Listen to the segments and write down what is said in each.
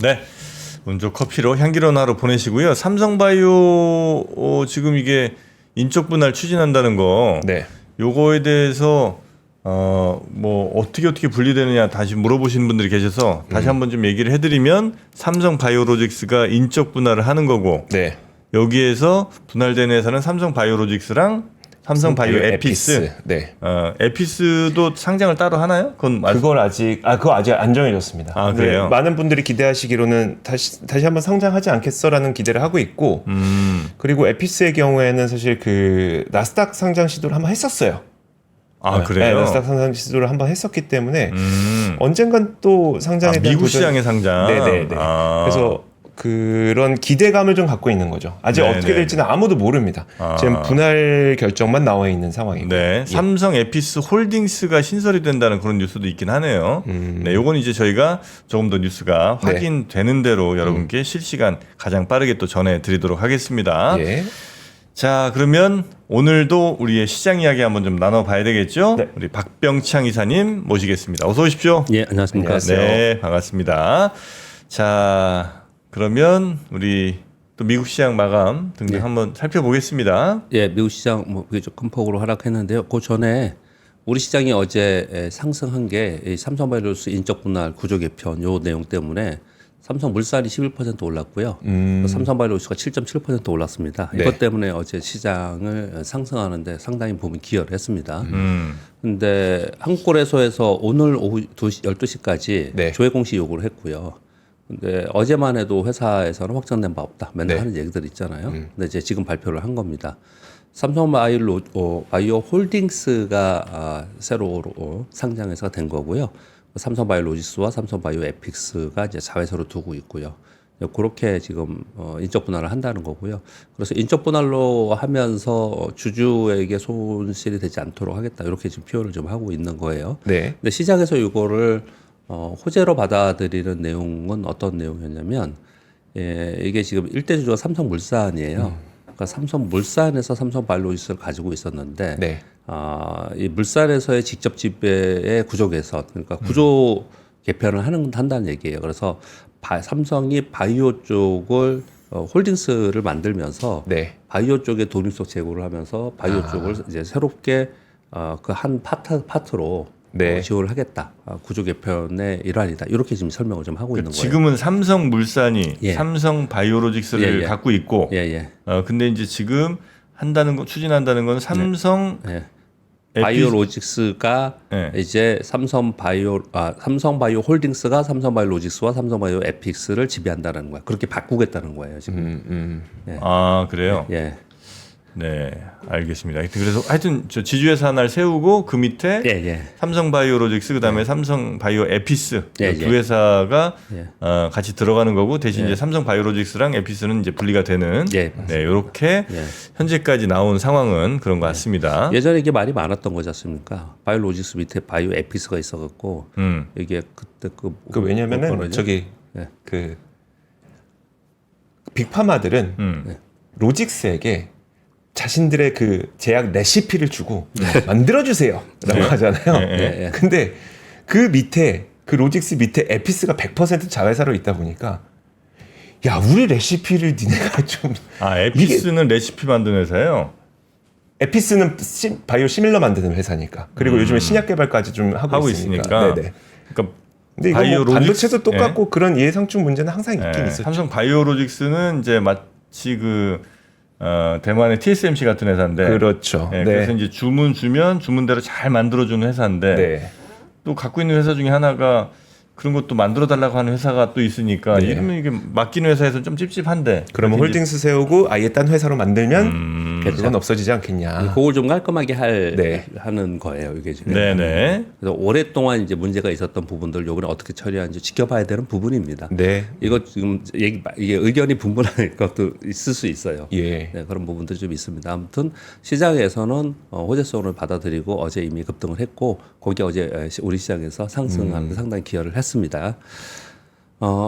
네. 먼저 커피로 향기로운 하루 보내시고요. 삼성바이오 지금 이게 인적 분할 추진한다는 거. 네. 요거에 대해서 뭐 어떻게 분리되느냐 다시 물어보시는 분들이 계셔서 다시 한번 좀 얘기를 해드리면 삼성바이오로직스가 인적 분할을 하는 거고 네. 여기에서 분할된 회사는 삼성바이오로직스랑 삼성바이오 에피스. 네. 에피스도 상장을 따로 하나요? 그거 아직 안 정해졌습니다. 아, 그래요? 많은 분들이 기대하시기로는 다시 한번 상장하지 않겠어라는 기대를 하고 있고, 그리고 에피스의 경우에는 사실 그 나스닥 상장 시도를 한번 했었어요. 아, 그래요? 네, 나스닥 상장 시도를 한번 했었기 때문에 언젠간 또 상장에 대한 미국 시장의 상장. 네네네. 그래서 그런 기대감을 좀 갖고 있는 거죠. 아직 네네. 어떻게 될지는 아무도 모릅니다. 지금 분할 결정만 나와 있는 상황이고. 네, 예. 삼성 에피스 홀딩스가 신설이 된다는 그런 뉴스도 있긴 하네요. 네, 요건 이제 저희가 조금 더 뉴스가 네. 확인되는 대로 여러분께 실시간 가장 빠르게 또 전해드리도록 하겠습니다. 예. 자, 그러면 오늘도 우리의 시장 이야기 한번 좀 나눠봐야 되겠죠? 네. 우리 박병창 이사님 모시겠습니다. 어서 오십시오. 예, 안녕하십니까. 안녕하세요. 네, 반갑습니다. 자, 그러면 우리 또 미국 시장 마감 등등 예. 한번 살펴보겠습니다. 예, 미국 시장 뭐 그게 좀 큰 폭으로 하락했는데요. 그 전에 우리 시장이 어제 상승한 게 이 삼성바이오로직스 인적 분할 구조 개편 요 내용 때문에 삼성물산이 11% 올랐고요. 삼성바이오로직스가 7.7% 올랐습니다. 네. 이것 때문에 어제 시장을 상승하는데 상당히 부분 기여를 했습니다. 근데 한국거래소에서 오늘 오후 12시까지 네. 조회 공시 요구를 했고요. 근데 어제만 해도 회사에서는 확정된 바 없다. 맨날 네. 하는 얘기들 있잖아요. 근데 이제 지금 발표를 한 겁니다. 삼성바이오 홀딩스가 새로 상장해서 된 거고요. 삼성바이오로직스와 삼성바이오 에픽스가 이제 자회사로 두고 있고요. 그렇게 지금 인적 분할을 한다는 거고요. 그래서 인적 분할로 하면서 주주에게 손실이 되지 않도록 하겠다. 이렇게 지금 표현을 좀 하고 있는 거예요. 네. 근데 시장에서 이거를 호재로 받아들이는 내용은 어떤 내용이었냐면, 이게 지금 일대 주주가 삼성물산이에요. 그러니까 삼성물산에서 삼성바이오로직스를 가지고 있었는데, 네. 이 물산에서의 직접 지배의 구조 개선, 그러니까 구조 개편을 한다는 얘기예요. 그래서 삼성이 바이오 쪽을 홀딩스를 만들면서 네. 바이오 쪽에 독립적 제고를 하면서 바이오 쪽을 이제 새롭게 그 한 파트로 네. 지원을 하겠다. 구조 개편의 일환이다. 이렇게 지금 설명을 좀 하고 있는 거예요. 지금은 삼성물산이 예. 삼성바이오로직스를 예, 예. 갖고 있고, 예. 근데 이제 지금 추진한다는 건 삼성 예. 에피- 바이오로직스가 네. 이제 삼성바이오 홀딩스가 삼성바이오로직스와 삼성바이오 에픽스를 지배한다는 거야. 그렇게 바꾸겠다는 거예요, 지금. 아, 그래요? 예. 네, 알겠습니다. 그래서 하여튼 저 지주회사 하나를 세우고 그 밑에 예. 삼성바이오로직스 그다음에 삼성바이오 에피스 예, 두 예. 회사가 예. 같이 들어가는 거고 대신 이제 삼성바이오로직스랑 에피스는 이제 분리가 되는 예, 네, 이렇게 예. 현재까지 나온 상황은 그런 것 같습니다. 예전에 이게 말이 많았던 거지 않습니까? 바이오로직스 밑에 바이오 에픽스가 있어갖고 이게 그때 그 왜냐면은 뭐라죠? 저기 예. 그 빅파마들은 로직스에게 자신들의 그 제약 레시피를 주고 만들어주세요라고 하잖아요. 예. 근데 그 밑에 그 로직스 밑에 에피스가 100% 자회사로 있다 보니까 야 우리 레시피를 니네가 좀 에피스는 레시피 만드는 회사예요. 에피스는 바이오 시밀러 만드는 회사니까 그리고 요즘에 신약 개발까지 좀 하고 있으니까. 네네. 그러니까 근데 이거 뭐 반도체도 똑같고 그런 예상충 문제는 항상 있긴 있었죠. 삼성 바이오로직스는 이제 마치 대만의 TSMC 같은 회사인데, 그렇죠. 네, 그래서 이제 주문 주면 주문대로 잘 만들어주는 회사인데, 네. 또 갖고 있는 회사 중에 하나가 그런 것도 만들어 달라고 하는 회사가 또 있으니까 네. 이러면 이게 맡기는 회사에서는 좀 찝찝한데. 그러면 그래서 홀딩스 세우고 아예 딴 회사로 만들면 그건 없어지지 않겠냐. 그걸 좀 깔끔하게 네. 하는 거예요, 이게 지금. 네네. 그래서 오랫동안 이제 문제가 있었던 부분들 요번에 어떻게 처리하는지 지켜봐야 되는 부분입니다. 네. 이거 지금 이게 의견이 분분한 것도 있을 수 있어요. 예. 네, 그런 부분들이 좀 있습니다. 아무튼 시장에서는 호재성을 받아들이고 어제 이미 급등을 했고 거기 어제 우리 시장에서 상승하는 데 상당히 기여를 했습니다.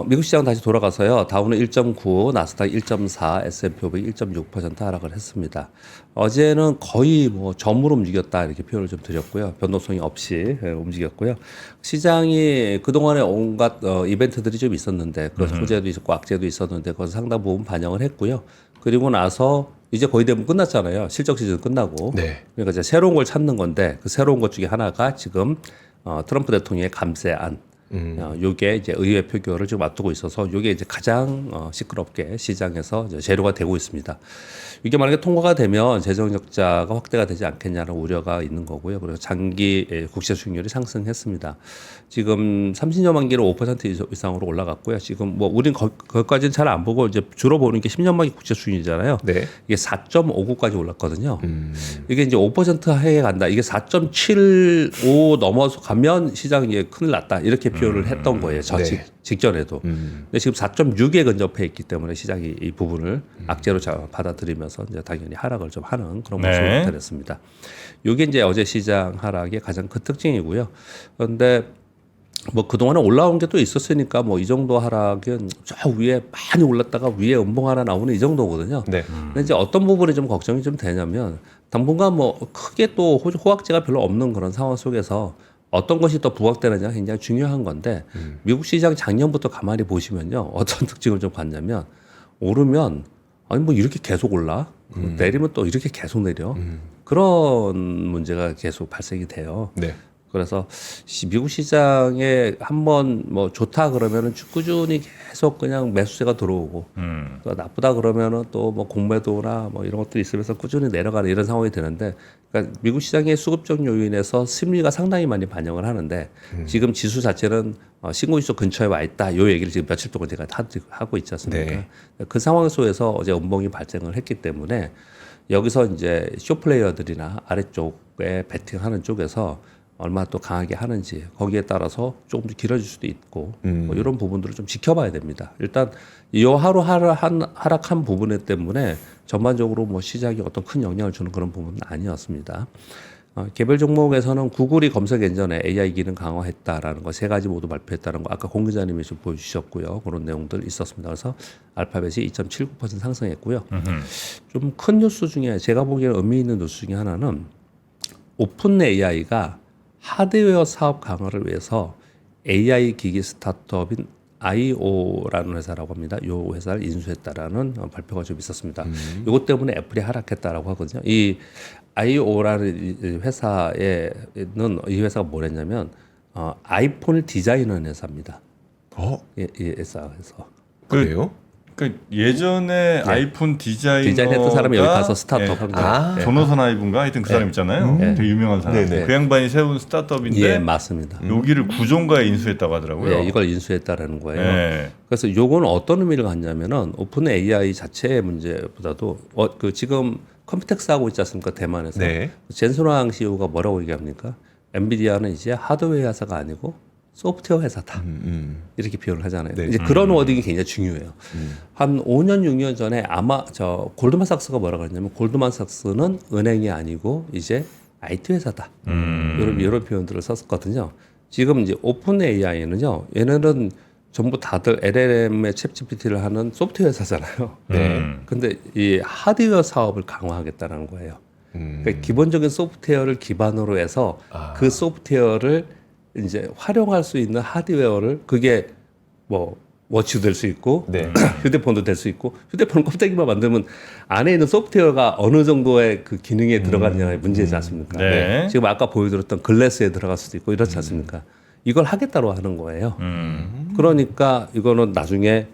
미국 시장 다시 돌아가서요. 다우는 1.9, 나스닥 1.4, S&P 500 1.6% 하락을 했습니다. 어제는 거의 뭐 점으로 움직였다 이렇게 표현을 좀 드렸고요. 변동성이 없이 움직였고요. 시장이 그동안에 온갖 이벤트들이 좀 있었는데 그 호재도 있었고 악재도 있었는데 그것을 상당 부분 반영을 했고요. 그리고 나서 이제 거의 대부분 끝났잖아요. 실적 시즌 끝나고. 네. 그러니까 이제 새로운 걸 찾는 건데 그 새로운 것 중에 하나가 지금 트럼프 대통령의 감세안. 요게 이제 의회 표결을 지금 앞두고 있어서 요게 이제 가장 시끄럽게 시장에서 이제 재료가 되고 있습니다. 이게 만약에 통과가 되면 재정 적자가 확대가 되지 않겠냐는 우려가 있는 거고요. 그래서 장기 국채 수익률이 상승했습니다. 지금 30년 만기로 5% 이상으로 올라갔고요. 지금 뭐 우린 거기까지는 잘 안 보고 이제 주로 보는 게 10년 만기 국채 수익률이잖아요. 네. 이게 4.59까지 올랐거든요. 이게 이제 5% 하에 간다. 이게 4.75 넘어서 가면 시장이 이제 큰일 났다. 이렇게 표현을 했던 거예요. 저 네. 직전에도. 근데 지금 4.6에 근접해 있기 때문에 시장이 이 부분을 악재로 받아들이면서 이제 당연히 하락을 좀 하는 그런 모습을 네. 나타냈습니다. 이게 이제 어제 시장 하락의 가장 큰 특징이고요. 그런데 뭐 그동안에 올라온 게 또 있었으니까 뭐 이 정도 하락은 저 위에 많이 올랐다가 위에 음봉 하나 나오는 이 정도거든요. 네. 근데 이제 어떤 부분이 좀 걱정이 좀 되냐면 당분간 뭐 크게 또 호황제가 별로 없는 그런 상황 속에서 어떤 것이 또 부각되느냐 굉장히 중요한 건데 미국 시장 작년부터 가만히 보시면요. 어떤 특징을 좀 봤냐면 오르면 아니 뭐 이렇게 계속 올라 내리면 또 이렇게 계속 내려 그런 문제가 계속 발생이 돼요. 네. 그래서 미국 시장에 한번 뭐 좋다 그러면은 꾸준히 계속 그냥 매수세가 들어오고 또 나쁘다 그러면은 또 뭐 공매도나 뭐 이런 것들이 있으면서 꾸준히 내려가는 이런 상황이 되는데 그러니까 미국 시장의 수급적 요인에서 심리가 상당히 많이 반영을 하는데 지금 지수 자체는 신고지수 근처에 와 있다. 요 얘기를 지금 며칠 동안 제가 하고 있지 않습니까? 네. 그 상황 속에서 어제 음봉이 발생을 했기 때문에 여기서 이제 쇼플레이어들이나 아래쪽에 베팅하는 쪽에서 얼마나 또 강하게 하는지 거기에 따라서 조금 더 길어질 수도 있고 뭐 이런 부분들을 좀 지켜봐야 됩니다. 일단 이 하루 하락한 부분 때문에 전반적으로 뭐 시장이 어떤 큰 영향을 주는 그런 부분은 아니었습니다. 개별 종목에서는 구글이 검색 엔진에 AI 기능 강화했다라는 거 세 가지 모두 발표했다는 거 아까 공 기자님이 좀 보여주셨고요. 그런 내용들 있었습니다. 그래서 알파벳이 2.79% 상승했고요. 좀 큰 뉴스 중에 제가 보기에는 의미 있는 뉴스 중에 하나는 오픈 AI가 하드웨어 사업 강화를 위해서 AI 기기 스타트업인 IO라는 회사라고 합니다. 이 회사를 인수했다라는 발표가 좀 있었습니다. 이것 때문에 애플이 하락했다라고 하거든요. 이 IO라는 회사에는 이 회사가 뭐랬냐면 아이폰을 디자인하는 회사입니다. 이 회사에서. 그래요? 그 예전에 아이폰 디자인했던 사람이 여기 가서 스타트업 한 거예요. 조너선 아이브인가 하여튼 그 사람 있잖아요. 되게 유명한 사람. 네네. 그 양반이 세운 스타트업인데 예, 맞습니다. 여기를 구종가에 인수했다고 하더라고요. 예, 이걸 인수했다라는 거예요. 네. 그래서 요거는 어떤 의미를 갖냐면은 오픈 AI 자체의 문제보다도 그 지금 컴퓨텍스 하고 있지 않습니까? 대만에서. 네. 젠슨왕 CEO가 뭐라고 얘기합니까? 엔비디아는 이제 하드웨어 회사가 아니고 소프트웨어 회사다. 이렇게 표현을 하잖아요. 네. 이제 그런 워딩이 굉장히 중요해요. 한 5년, 6년 전에 아마 골드만삭스가 뭐라고 했냐면 골드만삭스는 은행이 아니고 이제 IT 회사다. 이런 표현들을 썼었거든요. 지금 이제 오픈 AI는요. 얘네는 전부 다들 LLM의 챗GPT를 하는 소프트웨어 회사잖아요. 네. 근데 이 하드웨어 사업을 강화하겠다는 거예요. 그러니까 기본적인 소프트웨어를 기반으로 해서 그 소프트웨어를 이제 활용할 수 있는 하드웨어를 그게 뭐 워치도 될 수 있고 네. 휴대폰도 될 수 있고 휴대폰 껍데기만 만들면 안에 있는 소프트웨어가 어느 정도의 그 기능에 들어갔냐의 문제지 않습니까? 네. 지금 아까 보여드렸던 글래스에 들어갈 수도 있고 이렇지 않습니까? 이걸 하겠다고 하는 거예요. 그러니까 이거는 나중에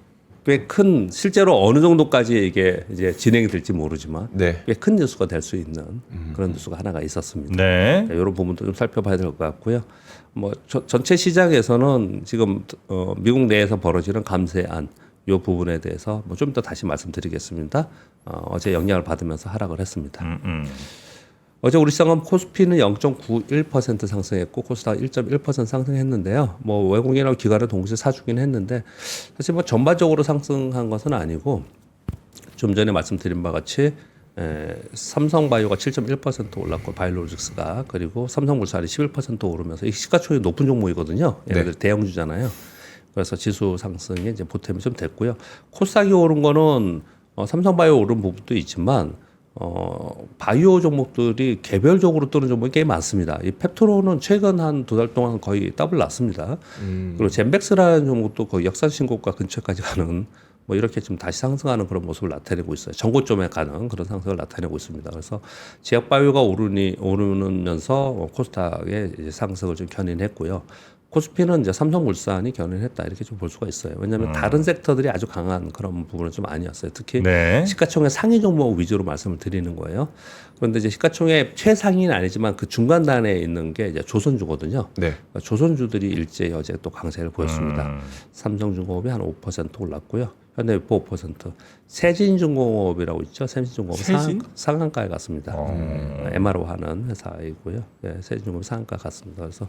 꽤 큰 실제로 어느 정도까지 이게 이제 진행이 될지 모르지만 네. 꽤 큰 뉴스가 될 수 있는 그런 뉴스가 하나가 있었습니다. 네. 이런 부분도 좀 살펴봐야 될 것 같고요. 뭐 전체 시장에서는 지금 미국 내에서 벌어지는 감세안 이 부분에 대해서 뭐 좀 이따 다시 말씀드리겠습니다. 어제 영향을 받으면서 하락을 했습니다. 어제 우리 시장은 코스피는 0.91% 상승했고 코스닥 1.1% 상승했는데요. 뭐 외국인하고 기관을 동시에 사주긴 했는데 사실 뭐 전반적으로 상승한 것은 아니고 좀 전에 말씀드린 바와 같이 삼성바이오가 7.1% 올랐고 바이오로직스가 그리고 삼성물산이 11% 오르면서 이 시가총액이 높은 종목이거든요. 얘네들 대형주잖아요. 그래서 지수 상승에 이제 보탬이 좀 됐고요. 코스닥이 오른 거는 삼성바이오 오른 부분도 있지만 바이오 종목들이 개별적으로 뜨는 종목이 꽤 많습니다. 이 펩토로는 최근 한 2달 동안 거의 더블 났습니다. 그리고 젠백스라는 종목도 거의 역산 신고가 근처까지 가는 뭐 이렇게 좀 다시 상승하는 그런 모습을 나타내고 있어요. 전고점에 가는 그런 상승을 나타내고 있습니다. 그래서 제약바이오가 오르면서 코스닥의 이제 상승을 좀 견인했고요. 코스피는 이제 삼성물산이 견인했다 이렇게 좀 볼 수가 있어요. 왜냐하면 다른 섹터들이 아주 강한 그런 부분은 좀 아니었어요. 특히 네. 시가총액 상위 종목 위주로 말씀을 드리는 거예요. 그런데 이제 시가총액 최상위는 아니지만 그 중간 단에 있는 게 이제 조선주거든요. 네. 조선주들이 일제히 어제 또 강세를 보였습니다. 삼성중공업이 한 5% 올랐고요. 현대위포 5%. 세진중공업이라고 있죠. 세진중공업 세진? 상한가에 갔습니다. MRO 하는 회사이고요. 예, 세진중공업 상한가 갔습니다. 그래서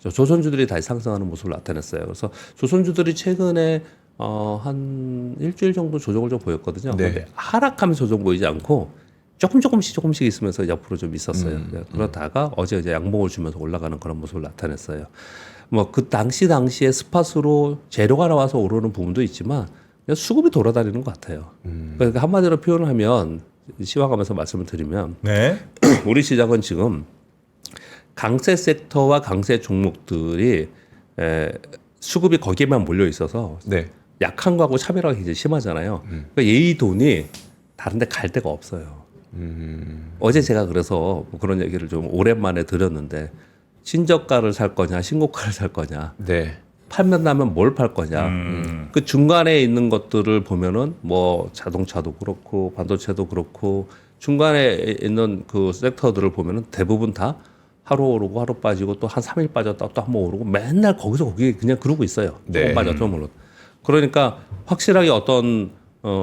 조선주들이 다시 상승하는 모습을 나타냈어요. 그래서 조선주들이 최근에 한 일주일 정도 조정을 좀 보였거든요. 네. 근데 하락하면서 조정 보이지 않고 조금씩 있으면서 옆으로 좀 있었어요. 그러다가 어제 이제 양봉을 주면서 올라가는 그런 모습을 나타냈어요. 뭐 그 당시에 스팟으로 재료가 나와서 오르는 부분도 있지만 그냥 수급이 돌아다니는 것 같아요. 그러니까 한마디로 표현을 하면 시황하면서 말씀을 드리면 네. 우리 시장은 지금 강세 섹터와 강세 종목들이 수급이 거기에만 몰려 있어서 네. 약한 거하고 차별화가 굉장히 심하잖아요. 그러니까 이 돈이 다른 데 갈 데가 없어요. 어제 제가 그래서 뭐 그런 얘기를 좀 오랜만에 드렸는데 신저가를 살 거냐 신고가를 살 거냐 네. 팔면 나면 뭘 팔 거냐 그 중간에 있는 것들을 보면은 뭐 자동차도 그렇고 반도체도 그렇고 중간에 있는 그 섹터들을 보면은 대부분 다 하루 오르고 하루 빠지고 또 한 3일 빠졌다 또 한 번 오르고 맨날 거기 그냥 그러고 있어요. 네. 조금 빠져 조금 오르. 그러니까 확실하게 어떤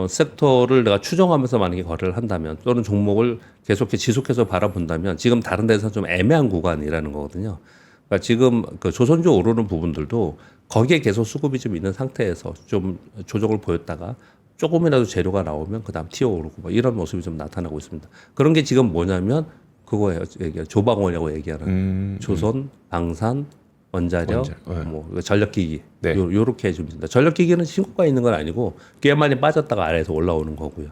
섹터를 내가 추정하면서 만약에 거래를 한다면 또는 종목을 계속해서 지속해서 바라본다면 지금 다른 데서 좀 애매한 구간이라는 거거든요. 그러니까 지금 그 조선주 오르는 부분들도 거기에 계속 수급이 좀 있는 상태에서 좀 조정을 보였다가 조금이라도 재료가 나오면 그다음 튀어오르고 뭐 이런 모습이 좀 나타나고 있습니다. 그런 게 지금 뭐냐면 그거예요. 조방원이라고 얘기하는 조선, 방산, 원자력, 뭐 전력기기 네. 요렇게 해줍니다. 전력기기는 신고가 있는 건 아니고 꽤 많이 빠졌다가 아래에서 올라오는 거고요.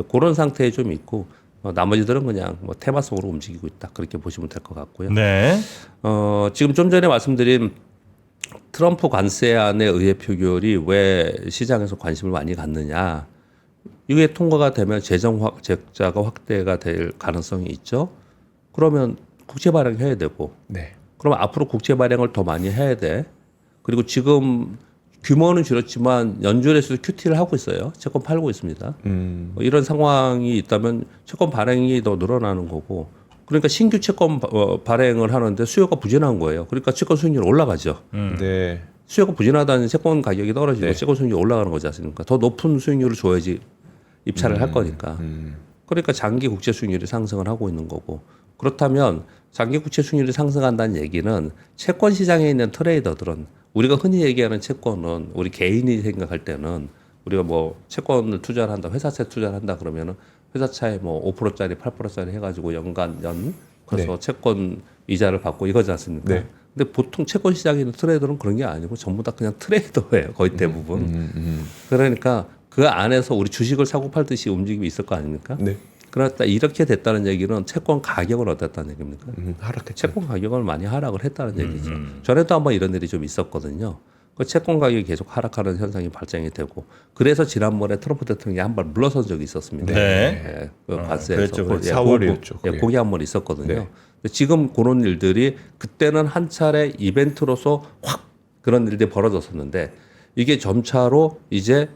그런 상태에 좀 있고 나머지들은 그냥 뭐 테마 속으로 움직이고 있다 그렇게 보시면 될 것 같고요. 네. 지금 좀 전에 말씀드린 트럼프 관세안의 의회 표결이 왜 시장에서 관심을 많이 갖느냐? 이게 통과가 되면 재정적자가 확대가 될 가능성이 있죠. 그러면 국채 발행해야 되고, 네. 그러면 앞으로 국채 발행을 더 많이 해야 돼. 그리고 지금 규모는 줄었지만 연준에서도 QT를 하고 있어요. 채권 팔고 있습니다. 뭐 이런 상황이 있다면 채권 발행이 더 늘어나는 거고, 그러니까 신규 채권 발행을 하는데 수요가 부진한 거예요. 그러니까 채권 수익률이 올라가죠. 네. 수요가 부진하다는 채권 가격이 떨어지고 네. 채권 수익률이 올라가는 거지 않습니까? 더 높은 수익률을 줘야지 입찰을 할 거니까. 그러니까 장기 국채 수익률이 상승을 하고 있는 거고. 그렇다면 장기 국채 수익률이 상승한다는 얘기는 채권 시장에 있는 트레이더들은 우리가 흔히 얘기하는 채권은 우리 개인이 생각할 때는 우리가 뭐 채권을 투자를 한다, 회사채 투자를 한다 그러면은 회사차에 뭐 5%짜리, 8%짜리 해가지고 연 그래서 네. 채권 이자를 받고 이거지 않습니까? 네. 근데 보통 채권 시장에 있는 트레이더는 그런 게 아니고 전부 다 그냥 트레이더예요. 거의 대부분. 그러니까 그 안에서 우리 주식을 사고 팔듯이 움직임이 있을 거 아닙니까? 네. 그렇다 이렇게 됐다는 얘기는 채권 가격은 어땠다는 얘기입니까? 하락했죠. 채권 가격을 많이 하락을 했다는 얘기죠. 전에도 한번 이런 일이 좀 있었거든요. 그 채권 가격이 계속 하락하는 현상이 발생이 되고 그래서 지난번에 트럼프 대통령이 한 번 물러선 적이 있었습니다. 네. 예, 그 관세에서 그랬죠. 4월이었죠. 예, 그게 한 번 있었거든요. 네. 근데 지금 그런 일들이 그때는 한 차례 이벤트로서 확 그런 일들이 벌어졌었는데 이게 점차로 이제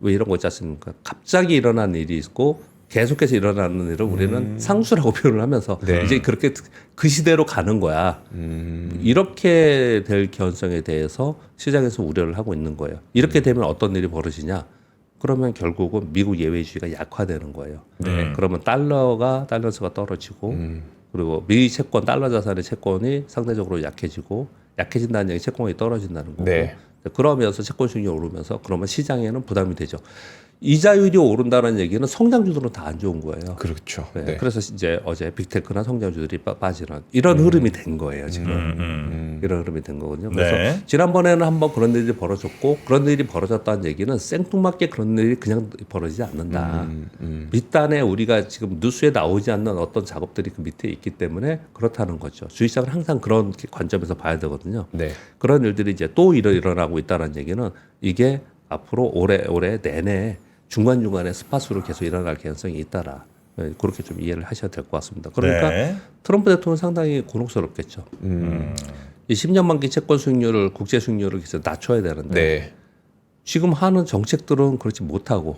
왜 이런 거 있지 않습니까? 갑자기 일어난 일이 있고 계속해서 일어나는 일을 우리는 상수라고 표현을 하면서 네. 이제 그렇게 그 시대로 가는 거야. 이렇게 될 가능성에 대해서 시장에서 우려를 하고 있는 거예요. 이렇게 되면 어떤 일이 벌어지냐? 그러면 결국은 미국 예외주의가 약화되는 거예요. 그러면 달러수가 떨어지고 그리고 미 채권, 달러 자산의 채권이 상대적으로 약해진다는 얘기 채권이 떨어진다는 거고 네. 그러면서 채권 수익률이 오르면서 그러면 시장에는 부담이 되죠. 이자율이 오른다는 얘기는 성장주들은 다 안 좋은 거예요. 그렇죠. 네. 네. 그래서 이제 어제 빅테크나 성장주들이 빠지는 이런 흐름이 된 거예요. 지금 이런 흐름이 된 거거든요. 그래서 네. 지난번에는 한번 그런 일이 벌어졌고 그런 일이 벌어졌다는 얘기는 생뚱맞게 그런 일이 그냥 벌어지지 않는다. 밑단에 우리가 지금 뉴스에 나오지 않는 어떤 작업들이 그 밑에 있기 때문에 그렇다는 거죠. 주식시장은 항상 그런 관점에서 봐야 되거든요. 네. 그런 일들이 이제 또 일어나고 있다는 얘기는 이게 앞으로 올해 내내 중간중간에 스팟으로 계속 일어날 가능성이 있다라. 네, 그렇게 좀 이해를 하셔야 될 것 같습니다. 그러니까 네. 트럼프 대통령은 상당히 곤혹스럽겠죠. 이 10년 만기 채권 수익률을 국제 수익률을 계속 낮춰야 되는데 네. 지금 하는 정책들은 그렇지 못하고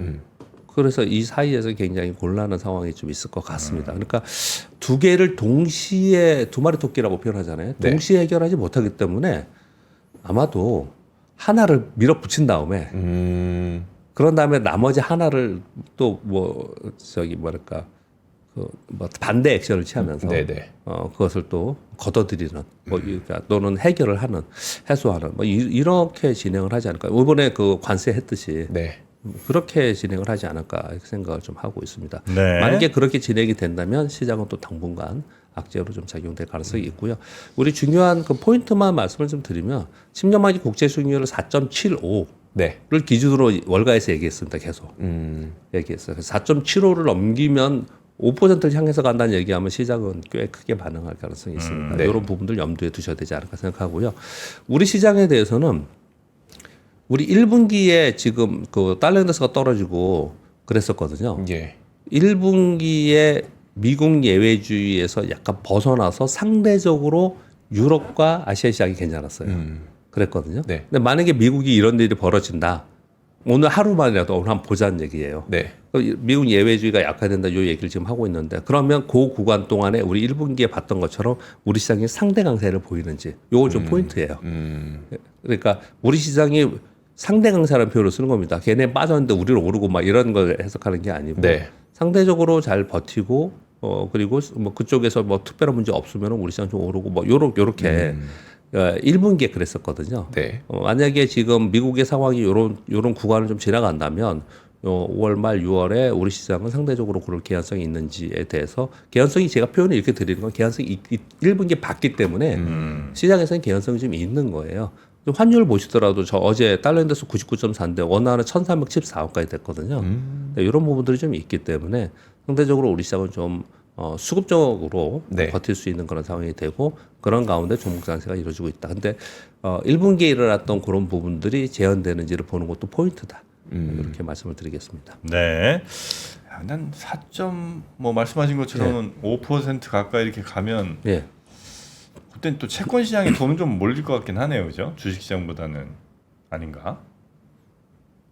그래서 이 사이에서 굉장히 곤란한 상황이 좀 있을 것 같습니다. 그러니까 두 개를 동시에 두 마리 토끼라고 표현하잖아요. 네. 동시에 해결하지 못하기 때문에 아마도 하나를 밀어붙인 다음에 그런 다음에 나머지 하나를 또 뭐 저기 뭐랄까 그 뭐 반대 액션을 취하면서 네네. 그것을 또 걷어들이는 뭐 그러니까 또는 해결을 하는 해소하는 뭐 이렇게 진행을 하지 않을까. 이번에 그 관세 했듯이 네. 그렇게 진행을 하지 않을까 이렇게 생각을 좀 하고 있습니다. 네. 만약에 그렇게 진행이 된다면 시장은 또 당분간 악재로 좀 작용될 가능성이 있고요. 우리 중요한 그 포인트만 말씀을 좀 드리면 10년 만기 국제 수익률을 4.75를 네. 기준으로 월가에서 얘기했습니다. 계속 얘기했어요. 4.75를 넘기면 5%를 향해서 간다는 얘기하면 시장은 꽤 크게 반응할 가능성이 있습니다. 네. 이런 부분들 염두에 두셔야 되지 않을까 생각하고요. 우리 시장에 대해서는 우리 1분기에 지금 그 달러 인덱스가 떨어지고 그랬었거든요. 예. 1분기에 미국 예외주의에서 약간 벗어나서 상대적으로 유럽과 아시아 시장이 괜찮았어요. 그랬거든요. 네. 근데 만약에 미국이 이런 일이 벌어진다. 오늘 하루만이라도 오늘 한번 보자는 얘기예요. 네. 미국 예외주의가 약화된다 이 얘기를 지금 하고 있는데 그러면 그 구간 동안에 우리 1분기에 봤던 것처럼 우리 시장이 상대 강세를 보이는지 요거 좀 포인트예요. 그러니까 우리 시장이 상대 강세라는 표현을 쓰는 겁니다. 걔네 빠졌는데 우리는 오르고 막 이런 걸 해석하는 게 아니고 네. 상대적으로 잘 버티고 그리고 뭐 그쪽에서 뭐 특별한 문제 없으면 우리 시장 좀 오르고 뭐 요렇게 1분기에 그랬었거든요. 네. 만약에 지금 미국의 상황이 요런 구간을 좀 지나간다면 5월 말 6월에 우리 시장은 상대적으로 그럴 개연성이 있는지에 대해서 개연성이 제가 표현을 이렇게 드리는 건 개연성이 1분기에 봤기 때문에 시장에서는 개연성이 좀 있는 거예요. 환율 보시더라도 저 어제 달러 인덱스 99.4인데 원화는 1314원까지 됐거든요. 이런 부분들이 좀 있기 때문에 상대적으로 우리 시장은 좀 수급적으로 네. 버틸 수 있는 그런 상황이 되고 그런 가운데 종목 상세가 이루어지고 있다. 근데 1분기에 일어났던 그런 부분들이 재현되는지를 보는 것도 포인트다. 이렇게 말씀을 드리겠습니다. 네. 난 4점 뭐 말씀하신 것처럼 5% 가까이 이렇게 가면 예. 그땐 또 채권 시장에 돈은 좀 몰릴 것 같긴 하네요, 그죠? 주식 시장보다는 아닌가?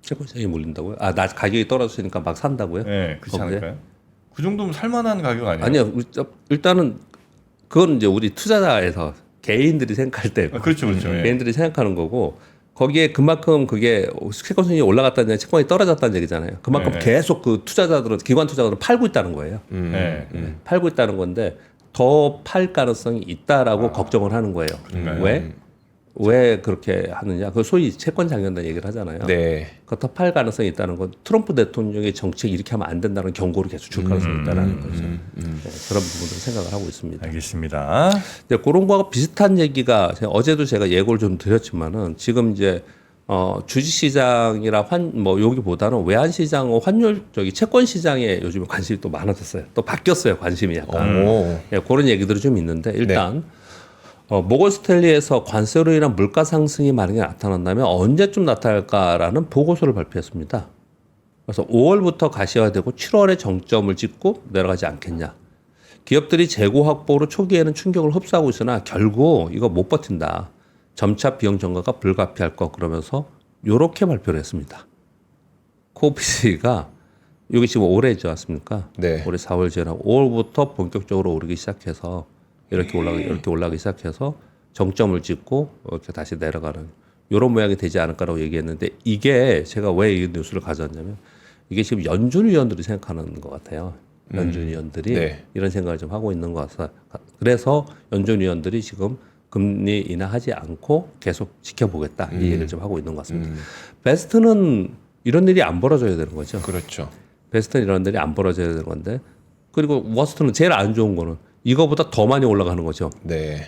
채권 시장이 몰린다고요? 나 가격이 떨어졌으니까 막 산다고요? 네, 그렇지 거기에? 않을까요? 그 정도면 살만한 가격 아니에요? 아니요. 일단은 그건 이제 우리 투자자에서 개인들이 생각할 때 그렇죠, 그렇죠. 예. 개인들이 생각하는 거고 거기에 그만큼 그게 채권 수익이 올라갔다는 얘기, 채권이 떨어졌다는 얘기잖아요. 그만큼 네. 계속 그 투자자들은 기관 투자자들은 팔고 있다는 거예요. 네. 팔고 있다는 건데 더 팔 가능성이 있다라고 걱정을 하는 거예요. 그런가요? 왜 그렇게 하느냐? 그 소위 채권 장년단 얘기를 하잖아요. 네. 그 더 팔 가능성이 있다는 건 트럼프 대통령의 정책이 이렇게 하면 안 된다는 경고를 계속 줄 가능성이 있다는 거죠. 네, 그런 부분들을 생각을 하고 있습니다. 알겠습니다. 네, 그런 거하고 비슷한 얘기가 어제도 제가 예고를 좀 드렸지만은 지금 이제 주식시장이라 뭐 여기보다는 외환시장, 환율 채권 시장에 요즘에 관심이 또 많아졌어요. 또 바뀌었어요 관심이 약간. 오. 예, 그런 얘기들이 좀 있는데 일단 모건 스탠리에서 관세로 인한 물가 상승이 만약에 나타난다면 언제쯤 나타날까라는 보고서를 발표했습니다. 그래서 5월부터 가시화되고 7월에 정점을 찍고 내려가지 않겠냐. 기업들이 재고 확보로 초기에는 충격을 흡수하고 있으나 결국 이거 못 버틴다. 점차 비용 증가가 불가피할 거 그러면서 이렇게 발표를 했습니다. 코오피스가 여기 지금 올해지 않습니까? 네. 올해 4월 지나고 5월부터 본격적으로 오르기 시작해서 이렇게 올라가기 시작해서 정점을 찍고 이렇게 다시 내려가는 이런 모양이 되지 않을까라고 얘기했는데 이게 제가 왜 이 뉴스를 가져왔냐면 이게 지금 연준 위원들이 생각하는 것 같아요. 연준 위원들이 네. 이런 생각을 좀 하고 있는 것 같아서 그래서 연준 위원들이 지금 금리 인하하지 않고 계속 지켜보겠다 이 얘기를 좀 하고 있는 것 같습니다. 베스트는 이런 일이 안 벌어져야 되는 거죠. 그렇죠. 베스트는 이런 일이 안 벌어져야 되는 건데 그리고 워스트는 제일 안 좋은 거는 이거보다 더 많이 올라가는 거죠. 네.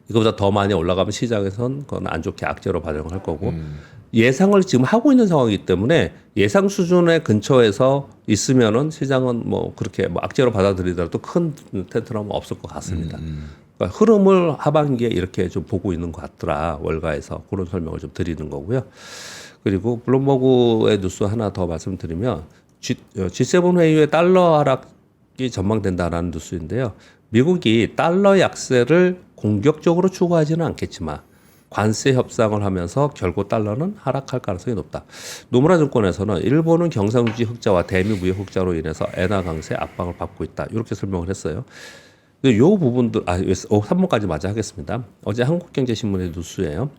이거보다 더 많이 올라가면 시장에선 그건 안 좋게 악재로 반영할 거고 예상을 지금 하고 있는 상황이기 때문에 예상 수준의 근처에서 있으면은 시장은 뭐 그렇게 뭐 악재로 받아들이더라도 큰 텐트는 없을 것 같습니다. 그러니까 흐름을 하반기에 이렇게 좀 보고 있는 것 같더라 월가에서 그런 설명을 좀 드리는 거고요. 그리고 블룸버그의 뉴스 하나 더 말씀드리면 G7 회의에 달러 하락이 전망된다라는 뉴스인데요. 미국이 달러 약세를 공격적으로 추구하지는 않겠지만 관세 협상을 하면서 결국 달러는 하락할 가능성이 높다. 노무라 증권에서는 일본은 경상주지 흑자와 대미 무역 흑자로 인해서 엔화 강세 압박을 받고 있다. 이렇게 설명을 했어요. 이 부분들 3번까지 맞아 하겠습니다. 어제 한국경제신문의 뉴스예요.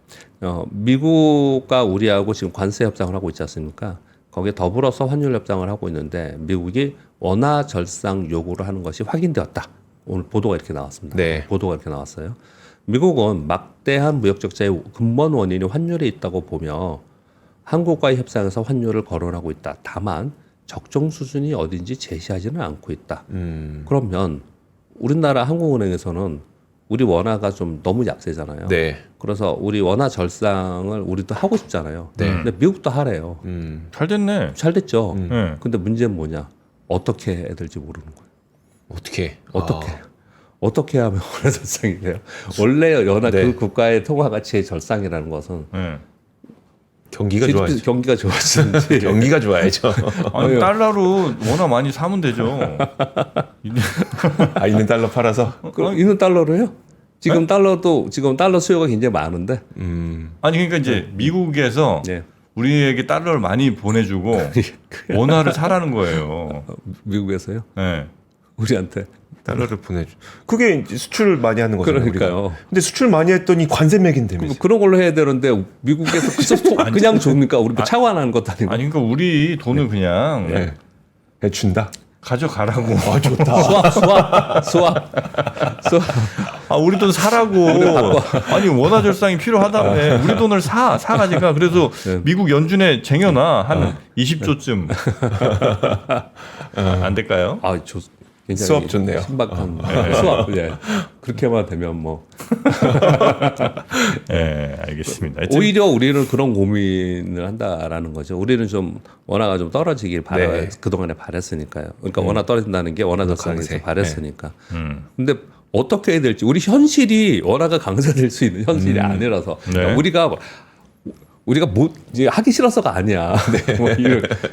미국과 우리하고 지금 관세 협상을 하고 있지 않습니까? 거기에 더불어서 환율 협상을 하고 있는데 미국이 원화 절상 요구를 하는 것이 확인되었다. 오늘 보도가 이렇게 나왔습니다. 네. 보도가 이렇게 나왔어요. 미국은 막대한 무역 적자의 근본 원인이 환율에 있다고 보며 한국과의 협상에서 환율을 거론하고 있다. 다만 적정 수준이 어딘지 제시하지는 않고 있다. 그러면 우리나라 한국은행에서는 우리 원화가 좀 너무 약세잖아요. 네. 그래서 우리 원화 절상을 우리도 하고 싶잖아요. 네. 근데 미국도 하래요. 잘 됐네. 잘 됐죠. 네. 근데 문제는 뭐냐? 어떻게 해야 될지 모르는 거예요. 어떻게? 어떻게 하면 원화 절상이 돼요? 원래 연화 네. 그 국가의 통화 가치의 절상이라는 것은 네. 경기가 좋아야죠. 경기가 좋아지는지 경기가 좋아야죠. 아니 달러로 원화 많이 사면 되죠. 아, 있는 달러 팔아서. 그럼 있는 달러로요? 지금 지금 달러 수요가 굉장히 많은데. 아니 그러니까 이제 미국에서 네. 우리에게 달러를 많이 보내주고 원화를 사라는 거예요. 미국에서요? 네. 우리한테. 달러를 보내줘. 그게 이제 수출을 많이 하는 거잖아요. 그러니까요. 우리가. 근데 수출 많이 했더니 관세 매긴다면서. 그런 걸로 해야 되는데 미국에서 그냥 줍니까? 우리 뭐 차관하는 것도 아니고. 아니 그러니까 우리 돈을 그냥 네. 그냥 준다. 가져가라고. 아, 좋다. 수학. 아 우리 돈 사라고. 아니 원화 절상이 필요하다며. 우리 돈을 사가지가. 그래서 미국 연준에 쟁여놔 한 20조쯤. 안 될까요? 굉장히 수업 좋네요. 신박한 수업. 예. 그렇게만 되면 뭐. 네, 알겠습니다. 하여튼 오히려 우리는 그런 고민을 한다라는 거죠. 우리는 좀 원화가 좀 떨어지길 네. 그동안에 바랬으니까요. 그러니까 원화 떨어진다는 게 원화 절상에서 강세. 바랬으니까. 근데 어떻게 해야 될지 우리 현실이 원화가 강세될 수 있는 현실이 아니라서 네. 우리가 뭐 이제 하기 싫어서가 아니야. 뭐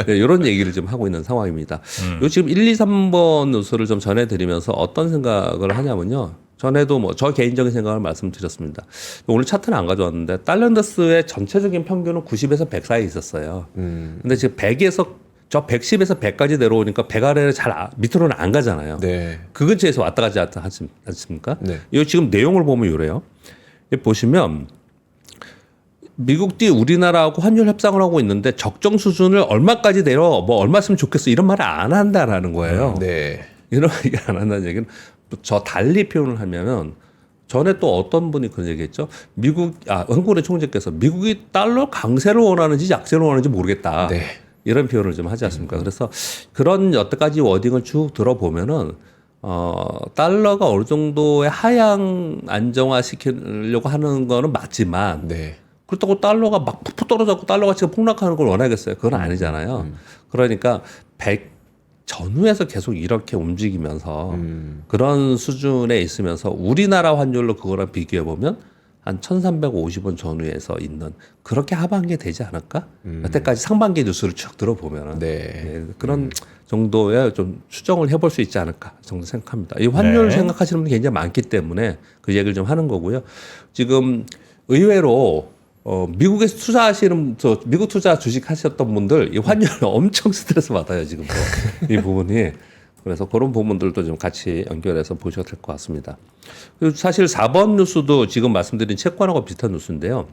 이런 얘기를 좀 하고 있는 상황입니다. 요 지금 1, 2, 3번 뉴스를 좀 전해드리면서 어떤 생각을 하냐면요. 전에도 뭐 저 개인적인 생각을 말씀드렸습니다. 오늘 차트는 안 가져왔는데 달러인덱스의 전체적인 평균은 90에서 100 사이에 있었어요. 근데 지금 100에서 저 110에서 100까지 내려오니까 100 아래를 밑으로는 안 가잖아요. 네. 그 근처에서 왔다 가지 않습니까? 네. 이 지금 내용을 보면 이래요. 보시면 미국이 우리나라하고 환율 협상을 하고 있는데 적정 수준을 얼마까지 내려 뭐 얼마였으면 좋겠어 이런 말을 안 한다라는 거예요. 네. 이런 얘기 안 한다는 얘기는 저 달리 표현을 하면은 전에 또 어떤 분이 그런 얘기했죠. 한국의 총재께서 미국이 달러 강세를 원하는지 약세를 원하는지 모르겠다. 네. 이런 표현을 좀 하지 않습니까? 그래서 그런 여태까지 워딩을 쭉 들어보면은 달러가 어느 정도의 하향 안정화 시키려고 하는 거는 맞지만 네. 그렇다고 달러가 막 푹푹 떨어졌고 달러 가치가 폭락하는 걸 원하겠어요? 그건 아니잖아요. 그러니까 100 전후에서 계속 이렇게 움직이면서 그런 수준에 있으면서 우리나라 환율로 그거랑 비교해 보면 한 1,350원 전후에서 있는 그렇게 하반기에 되지 않을까? 여태까지 상반기 뉴스를 쭉 들어보면은 네. 그런 정도의 좀 추정을 해볼 수 있지 않을까 정도 생각합니다. 이 환율 네. 생각하시는 분이 굉장히 많기 때문에 그 얘기를 좀 하는 거고요. 지금 의외로 미국에서 투자하시는 미국 투자 주식 하셨던 분들 이 환율 엄청 스트레스 받아요 지금 이 부분이. 그래서 그런 부분들도 좀 같이 연결해서 보셔도 될 것 같습니다. 그리고 사실 4번 뉴스도 지금 말씀드린 채권하고 비슷한 뉴스인데요.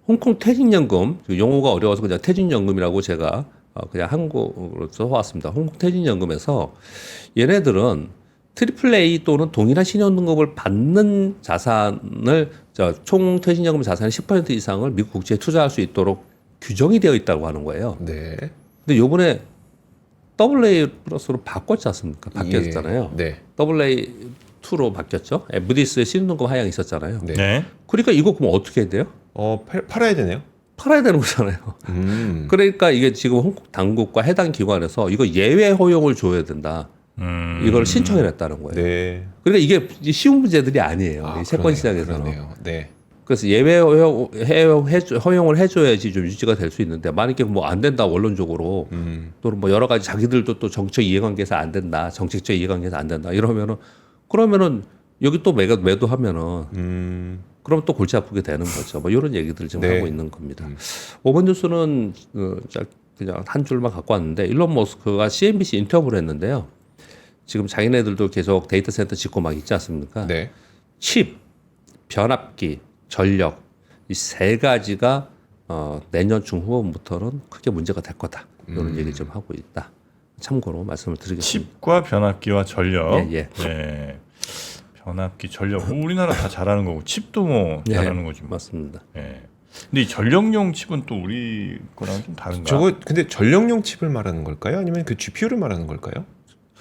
홍콩 퇴직연금, 용어가 어려워서 그냥 퇴직연금이라고 제가 그냥 한국어로 써왔습니다. 홍콩 퇴직연금에서 얘네들은 트리플 A 또는 동일한 신용등급을 받는 자산을 총 퇴직연금 자산의 10% 이상을 미국 국채에 투자할 수 있도록 규정이 되어 있다고 하는 거예요. 네. 근데 요번에 AA 플러스로 바꿨지 않습니까? 바뀌었잖아요. 네. AA2로 바뀌었죠. 무디스에 신용등급 하향이 있었잖아요. 네. 네. 그러니까 이거 그럼 어떻게 해야 돼요? 팔아야 되네요. 팔아야 되는 거잖아요. 그러니까 이게 지금 홍콩 당국과 해당 기관에서 이거 예외 허용을 줘야 된다. 이걸 신청을 했다는 거예요. 네. 그러니까 이게 쉬운 문제들이 아니에요. 이 채권 그러네요. 시장에서는. 그러네요. 네. 그래서 예외 허용을 해줘야지 좀 유지가 될 수 있는데 만약에 뭐 안 된다 원론적으로 또는 뭐 여러 가지 자기들도 또 정책 이해관계에서 안 된다, 정책적 이해관계에서 안 된다 그러면은 여기 또 매도하면은 그럼 또 골치 아프게 되는 거죠. 뭐 이런 얘기들을 지금 네. 하고 있는 겁니다. 5번 뉴스는 그냥 한 줄만 갖고 왔는데 일론 머스크가 CNBC 인터뷰를 했는데요. 지금 자기네들도 계속 데이터 센터 짓고 막 있지 않습니까? 네. 칩, 변압기, 전력 이 세 가지가 내년 중후반부터는 크게 문제가 될 거다. 이런 얘기 좀 하고 있다. 참고로 말씀을 드리겠습니다. 칩과 변압기와 전력. 예. 네. 변압기, 전력. 뭐 우리나라 다 잘하는 거고 칩도 뭐 예, 잘하는 거지. 뭐. 맞습니다. 예. 근데 이 전력용 칩은 또 우리 거랑 좀 다른가? 저거 근데 전력용 칩을 말하는 걸까요? 아니면 그 GPU를 말하는 걸까요?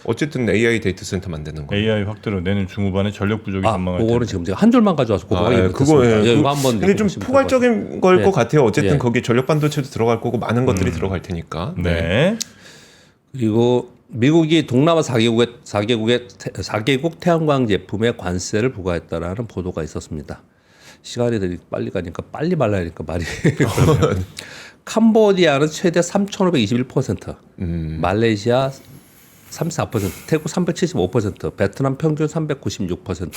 어쨌든 AI 데이터 센터 만드는 거. AI 확대로 내년 중후반에 전력 부족이 전망할 그거는 텐데. 지금 제가 한 줄만 가져와서 그거 확인 그거 못했습니다. 예. 이거 한번 이게 좀 보시면 포괄적인 걸 것 예. 같아요. 어쨌든 예. 거기 전력 반도체도 들어갈 거고 많은 것들이 들어갈 테니까. 네. 그리고 미국이 동남아 4개국 태양광 제품에 관세를 부과했다라는 보도가 있었습니다. 시간이 되게 빨리 가니까 빨리 말라야 하니까 말이 캄보디아는 최대 3,521%, 말레이시아 34%, 태국 375%, 베트남 평균 396%,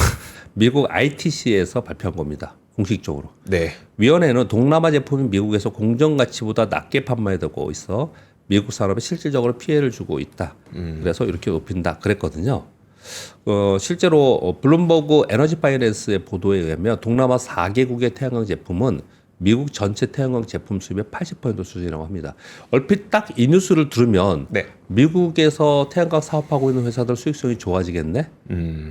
미국 ITC에서 발표한 겁니다. 공식적으로. 네. 위원회는 동남아 제품이 미국에서 공정 가치보다 낮게 판매되고 있어 미국 산업에 실질적으로 피해를 주고 있다. 그래서 이렇게 높인다. 그랬거든요. 실제로 블룸버그 에너지 파이낸스의 보도에 의하면 동남아 4개국의 태양광 제품은 미국 전체 태양광 제품 수입의 80% 수준이라고 합니다. 얼핏 딱 이 뉴스를 들으면 네. 미국에서 태양광 사업하고 있는 회사들 수익성이 좋아지겠네.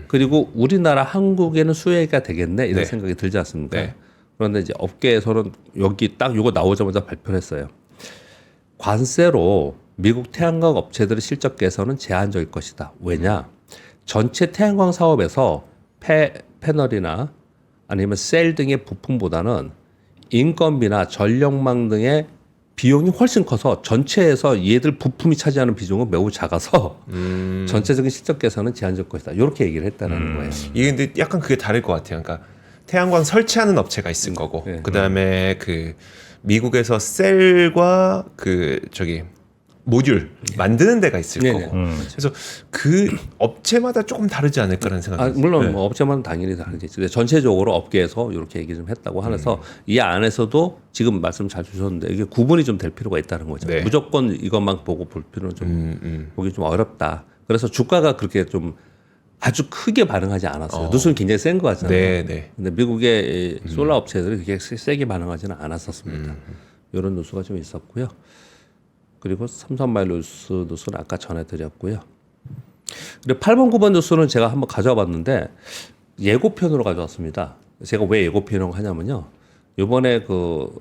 그리고 우리나라 한국에는 수혜가 되겠네. 이런 네. 생각이 들지 않습니까? 네. 그런데 이제 업계에서는 여기 딱 이거 나오자마자 발표를 했어요. 관세로 미국 태양광 업체들의 실적 개선은 제한적일 것이다. 왜냐? 전체 태양광 사업에서 패널이나 아니면 셀 등의 부품보다는 인건비나 전력망 등의 비용이 훨씬 커서 전체에서 얘들 부품이 차지하는 비중은 매우 작아서 전체적인 실적 개선은 제한적일 것이다. 이렇게 얘기를 했다는 거예요. 이게 근데 약간 그게 다를 것 같아요. 그러니까 태양광 설치하는 업체가 있을 거고, 네. 그다음에 그 미국에서 셀과 그 저기 모듈 만드는 데가 있을 네네. 거고. 그래서 그 업체마다 조금 다르지 않을까라는 생각이 물론 네. 뭐 업체마다 당연히 다르겠죠. 근데 전체적으로 업계에서 이렇게 얘기 좀 했다고 하면서 이 안에서도 지금 말씀 잘 주셨는데 이게 구분이 좀 될 필요가 있다는 거죠. 네. 무조건 이것만 보고 볼 필요는 좀 보기 좀 어렵다. 그래서 주가가 그렇게 좀 아주 크게 반응하지 않았어요. 뉴스는 굉장히 센 거 같잖아요. 네, 네. 근데 미국의 이 솔라 업체들이 그렇게 세게 반응하지는 않았었습니다. 이런 뉴스가 좀 있었고요. 그리고 삼성바이오로직스 뉴스는 아까 전해드렸고요. 그리고 8번, 9번 뉴스는 제가 한번 가져와 봤는데 예고편으로 가져왔습니다. 제가 왜 예고편으로 하냐면요. 이번에 그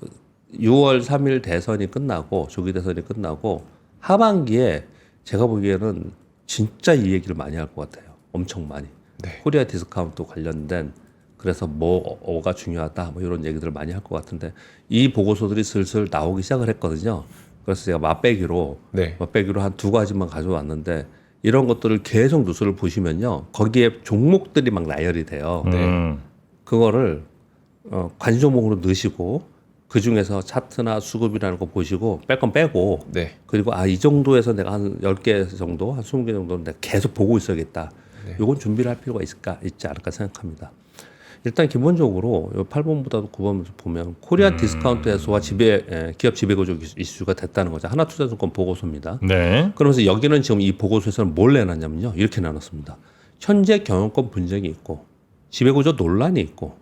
6월 3일 대선이 끝나고 조기 대선이 끝나고 하반기에 제가 보기에는 진짜 이 얘기를 많이 할 것 같아요. 엄청 많이. 네. 코리아 디스카운트 관련된 그래서 뭐가 중요하다 뭐 이런 얘기들을 많이 할 것 같은데 이 보고서들이 슬슬 나오기 시작을 했거든요. 그래서 제가 맛배기로 한 두 가지만 가져왔는데 이런 것들을 계속 뉴스를 보시면요. 거기에 종목들이 막 나열이 돼요. 그거를 관심 종목으로 넣으시고 그 중에서 차트나 수급이라는 거 보시고 뺄 건 빼고 네. 그리고 이 정도에서 내가 한 10개 정도, 한 20개 정도는 내가 계속 보고 있어야겠다. 요건 준비를 할 필요가 있지 않을까 생각합니다. 일단 기본적으로 8번보다도 9번 보면 코리아 디스카운트 해소와 기업 지배구조 이슈가 됐다는 거죠. 하나투자증권 보고서입니다. 네. 그러면서 여기는 지금 이 보고서에서는 뭘 내놨냐면요. 이렇게 나눴습니다. 현재 경영권 분쟁이 있고 지배구조 논란이 있고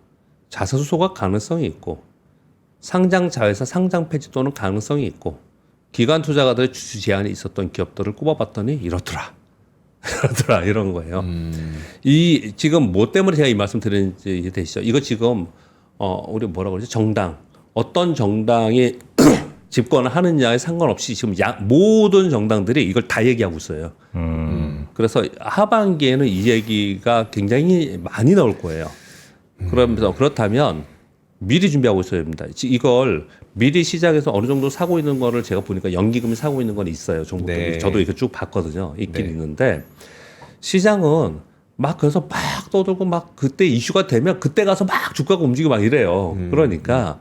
자사수 소각 가능성이 있고 상장 자회사 상장 폐지 또는 가능성이 있고 기관 투자가들의 주주 제한이 있었던 기업들을 꼽아봤더니 이렇더라. 이런 거예요. 이 지금 뭐 때문에 제가 이 말씀 드리는지 되시죠? 이거 지금 우리 뭐라고 그러죠? 정당 어떤 정당이 집권을 하느냐에 상관없이 지금 모든 정당들이 이걸 다 얘기하고 있어요. 그래서 하반기에는 이 얘기가 굉장히 많이 나올 거예요. 그러면서 그렇다면 미리 준비하고 있어야 됩니다. 이걸 미리 시장에서 어느 정도 사고 있는 거를 제가 보니까 연기금이 사고 있는 건 있어요. 종목들이. 네. 저도 이렇게 쭉 봤거든요. 있긴 네. 있는데 시장은 막 그래서 막 떠들고 막 그때 이슈가 되면 그때 가서 막 주가가 움직이고 막 이래요. 그러니까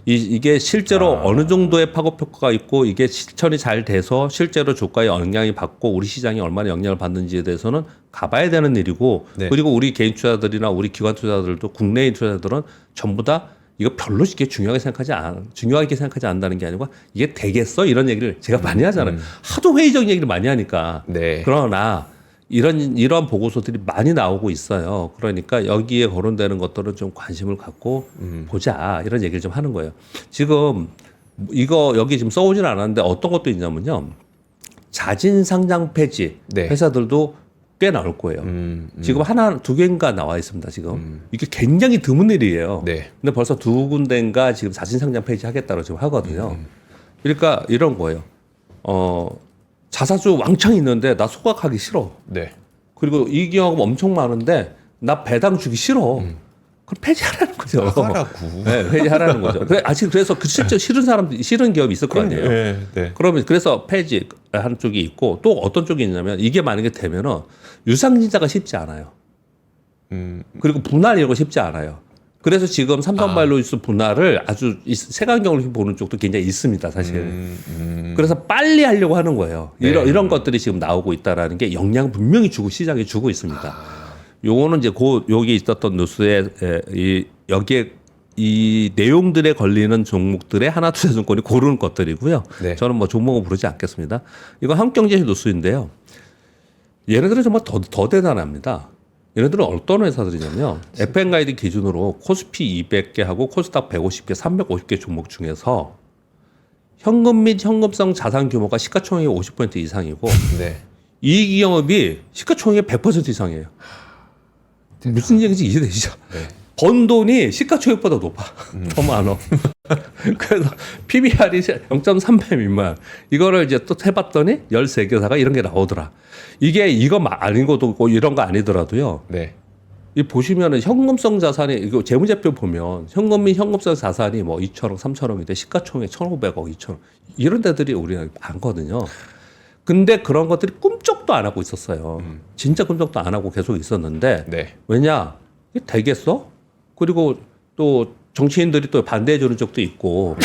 이게 실제로 어느 정도의 파급 효과가 있고 이게 실천이 잘 돼서 실제로 주가에 영향이 받고 우리 시장이 얼마나 영향을 받는지에 대해서는 가봐야 되는 일이고 네. 그리고 우리 개인 투자들이나 우리 기관 투자들도 국내인 투자들은 전부 다 이거 별로 이게 중요하게 생각하지 않는다는 게 아니고 이게 되겠어 이런 얘기를 제가 많이 하잖아요. 하도 회의적 얘기를 많이 하니까. 네. 그러나 이런 보고서들이 많이 나오고 있어요. 그러니까 여기에 거론되는 것들은 좀 관심을 갖고 보자 이런 얘기를 좀 하는 거예요. 지금 이거 여기 지금 써오진 않았는데 어떤 것도 있냐면요. 자진 상장 폐지 네. 회사들도 꽤 나올 거예요. 지금 하나 두 개인가 나와 있습니다. 지금 이게 굉장히 드문 일이에요. 네. 근데 벌써 두 군데인가 지금 자진 상장 폐지 하겠다고 지금 하거든요. 그러니까 이런 거예요. 자사주 왕창 있는데 나 소각하기 싫어. 네. 그리고 이기여금 엄청 많은데 나 배당 주기 싫어. 그럼 폐지하라는 거죠. 나가라고. 네, 폐지하라는 거죠. 그래서 실제 싫은 기업이 있을 거 아니에요. 네. 네. 그러면 그래서 폐지 한쪽이 있고 또 어떤 쪽이 있냐면 이게 만약에 되면은 유상증자가 쉽지 않아요. 그리고 분할 이런 거 쉽지 않아요. 그래서 지금 삼성바이오로직스 분할을 아주 색안경을 보는 쪽도 굉장히 있습니다, 사실. 그래서 빨리 하려고 하는 거예요. 네. 이런 것들이 지금 나오고 있다라는 게 영향 분명히 시장에 주고 있습니다. 요거는 이제 여기 있었던 뉴스에 여기에 이 내용들에 걸리는 종목들의 하나투자증권이 고르는 것들이고요. 네. 저는 뭐 종목은 부르지 않겠습니다. 이거 한국경제 뉴스인데요. 얘네들은 정말 더 대단합니다. 얘네들은 어떤 회사들이냐면 FN가이드 기준으로 코스피 200개하고 코스닥 150개, 350개 종목 중에서 현금 및 현금성 자산 규모가 시가총액의 50% 이상이고 네. 이익 영업이 시가총액의 100% 이상이에요. 무슨 얘기인지 이해되시죠? 네. 번 돈이 시가총액보다 높아. 더 많아. 그래서 PBR이 0.3배 미만. 이거를 이제 또 해봤더니 13개사가 이런 게 나오더라. 이거 아닌 것도 있고 이런 거 아니더라도요. 네. 이 보시면은 현금성 자산이 이거 재무제표 보면 현금 및 현금성 자산이 뭐 2천억, 3천억인데 시가총액 1,500억, 2천억 이런 데들이 우리나라에 많거든요. 근데 그런 것들이 꿈쩍도 안 하고 있었어요. 진짜 꿈쩍도 안 하고 계속 있었는데 네. 왜냐? 이게 되겠어? 그리고 또 정치인들이 또 반대해 주는 적도 있고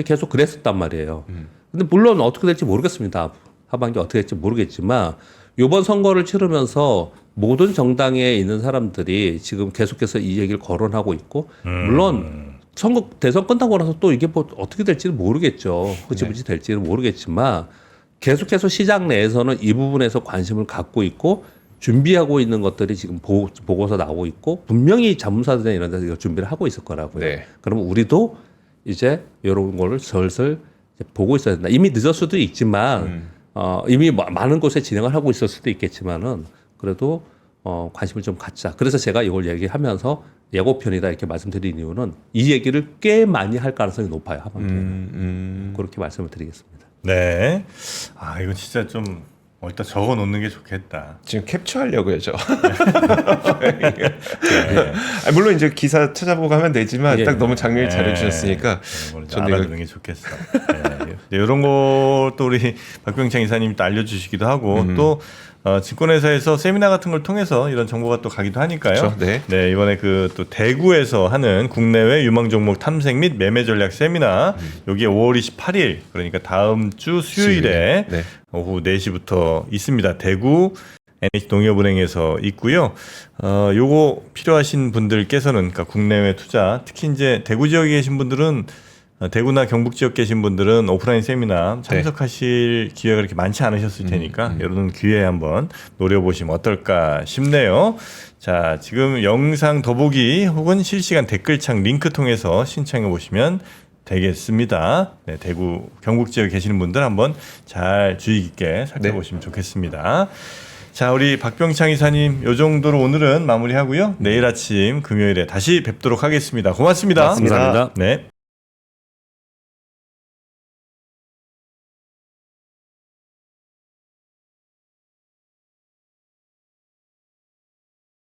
계속 그랬었단 말이에요. 근데 물론 어떻게 될지 모르겠습니다. 하반기 어떻게 될지 모르겠지만 이번 선거를 치르면서 모든 정당에 있는 사람들이 지금 계속해서 이 얘기를 거론하고 있고 물론 대선 끝나고 나서 또 이게 뭐 어떻게 될지는 모르겠죠. 흐지부지 될지는 모르겠지만 계속해서 시장 내에서는 이 부분에서 관심을 갖고 있고 준비하고 있는 것들이 지금 보고서 나오고 있고 분명히 자문사들이나 이런 데서 이거 준비를 하고 있을 거라고요. 네. 그러면 우리도 이제 이런 거를 슬슬 이제 보고 있어야 된다. 이미 늦을 수도 있지만 이미 많은 곳에 진행을 하고 있을 수도 있겠지만은 그래도 관심을 좀 갖자. 그래서 제가 이걸 얘기하면서 예고편이다 이렇게 말씀드린 이유는 이 얘기를 꽤 많이 할 가능성이 높아요. 하반기에는. 그렇게 말씀을 드리겠습니다. 네. 아, 이거 진짜 좀 일단 적어 놓는 게 좋겠다. 지금 캡처하려고요, 저. 네. 물론 이제 기사 찾아보고 하면 되지만 딱 너무 장면을 잘해주셨으니까 저는 알아두는 게 좋겠어. 네. 이런 것도 우리 박병창 이사님이 또 알려주시기도 하고 또 증권회사에서 세미나 같은 걸 통해서 이런 정보가 또 가기도 하니까요. 그렇죠. 네. 네, 이번에 그 또 대구에서 하는 국내외 유망 종목 탐색 및 매매 전략 세미나 여기에 5월 28일 그러니까 다음 주 수요일에 네. 오후 4시부터 있습니다. 대구 NH농협은행에서 있고요. 요거 필요하신 분들께서는 그러니까 국내외 투자 특히 이제 대구 지역에 계신 분들은 대구나 경북 지역 계신 분들은 오프라인 세미나 참석하실 기회가 그렇게 많지 않으셨을 테니까 이런 기회에 한번 노려보시면 어떨까 싶네요. 자, 지금 영상 더보기 혹은 실시간 댓글창 링크 통해서 신청해 보시면 되겠습니다. 네, 대구 경북 지역에 계시는 분들 한번 잘 주의 깊게 살펴보시면 좋겠습니다. 자, 우리 박병창 이사님 요 정도로 오늘은 마무리하고요. 내일 아침 금요일에 다시 뵙도록 하겠습니다. 고맙습니다. 고맙습니다. 감사합니다. 네.